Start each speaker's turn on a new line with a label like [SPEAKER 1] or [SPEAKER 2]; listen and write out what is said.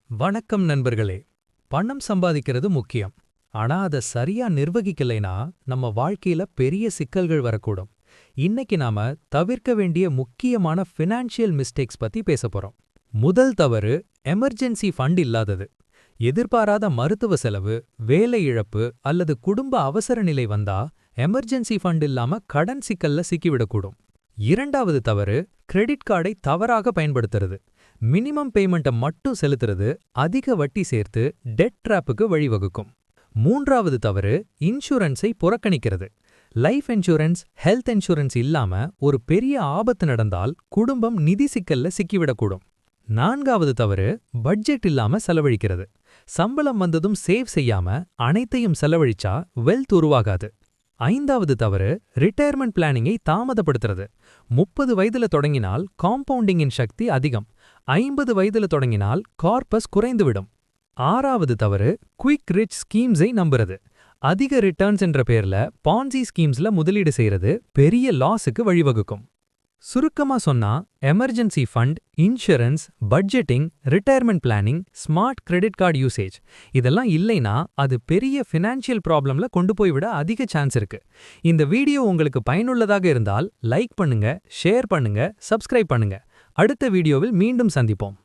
[SPEAKER 1] வணக்கம் நண்பர்களே. பணம் சம்பாதிக்கிறது முக்கியம். ஆனா அத சரியா நிர்வகிக்கலைனா நம்ம வாழ்க்கையில பெரிய சிக்கல்கள் வரக்கூடும். இன்னைக்கு நாம தவிர்க்க வேண்டிய முக்கியமான ஃபினான்ஷியல் மிஸ்டேக்ஸ் பத்தி பேசப் போறோம். முதல் தவறு எமர்ஜென்சி ஃபண்ட் இல்லாதது. எதிர்பாராத மருத்துவ செலவு, வேலை இழப்பு அல்லது குடும்ப அவசர நிலை வந்தா எமர்ஜென்சி ஃபண்ட் இல்லாம கடன் சிக்கல்ல சிக்கிவிடக்கூடும். இரண்டாவது தவறு கிரெடிட் கார்டை தவறாக பயன்படுத்துறது. மினிமம் பேமெண்ட்டை மட்டும் செலுத்துறது அதிக வட்டி சேர்த்து டெட் ட்ராப்புக்கு வழிவகுக்கும். மூன்றாவது தவறு இன்சூரன்ஸை புறக்கணிக்கிறது. லைஃப் இன்சூரன்ஸ், ஹெல்த் இன்சூரன்ஸ் இல்லாம ஒரு பெரிய ஆபத்து நடந்தால் குடும்பம் நிதி சிக்கல்ல சிக்கிவிடக்கூடும். நான்காவது தவறு பட்ஜெட் இல்லாம செலவழிக்கிறது. சம்பளம் வந்ததும் சேவ் செய்யாம அனைத்தையும் செலவழிச்சா வெல்த் உருவாகாது. ஐந்தாவது தவறு ரிட்டையர்மெண்ட் பிளானிங்கை தாமதப்படுத்துறது. 30 வயதுல தொடங்கினால் காம்பவுண்டிங்கின் சக்தி அதிகம். 50 வயதுல தொடங்கினால் கார்பஸ் குறைந்துவிடும். ஆறாவது தவறு குயிக் ரிச் ஸ்கீம்ஸை நம்புறது. அதிக ரிட்டர்ன்ஸ் என்ற பேர்ல பான்சி ஸ்கீம்ஸ்ல முதலீடு செய்யறது பெரிய லாஸுக்கு வழிவகுக்கும். சுருக்கமா சொன்னா emergency fund, insurance, budgeting, retirement planning, smart credit card usage இதெல்லாம் இல்லைனா அது பெரிய ஃபினான்ஷியல் ப்ராப்ளம்ல கொண்டு போய்விட அதிக சான்ஸ் இருக்கு. இந்த வீடியோ உங்களுக்கு பயனுள்ளதாக இருந்தால் லைக் பண்ணுங்க, ஷேர் பண்ணுங்க, சப்ஸ்கிரைப் பண்ணுங்க. அடுத்த வீடியோவில் மீண்டும் சந்திப்போம்.